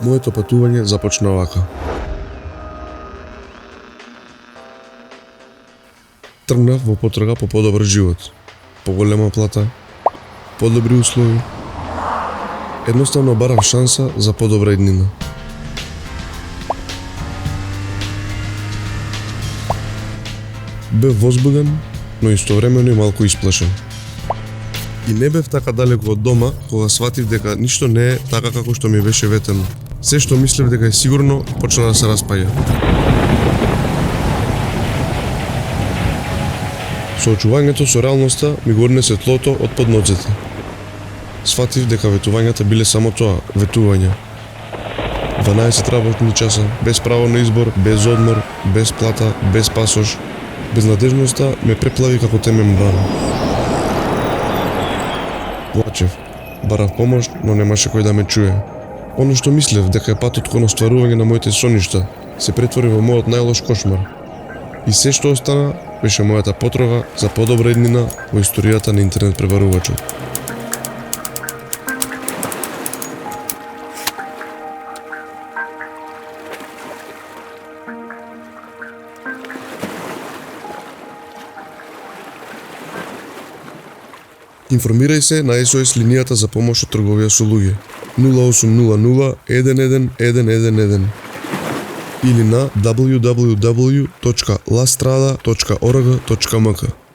Моето патување започна вака. Тргнав во потрага по подобар живот, поголема плата, подобри услови. Едноставно барав шанса за подобра иднина. Бев возбуден, но истовремено и малку исплашен. И не бев така далеко од дома кога сватив дека ништо не е така како што ми беше ветено. Се што мислев дека е сигурно почна да се распаѓа. Соочувањето со реалноста ми го однесе тлото од под ноците. Сватив дека ветувањата биле само тоа, ветувања. 12 работни часа, без право на избор, без одмор, без плата, без пасош. Безнадежноста ме преплави како темен бран. Плачев, барав помош, но немаше кој да ме чуе. Оно што мислев дека е патот кон остварување на моите соништа, се претвори во мојот најлош кошмар. И се што остана беше мојата потрага за подобра иднина во историјата на интернет пребарувачот. Информирај се на SOS линијата за помош од трговија со луѓе 0800 11 111 или на www.lastrada.org.mk.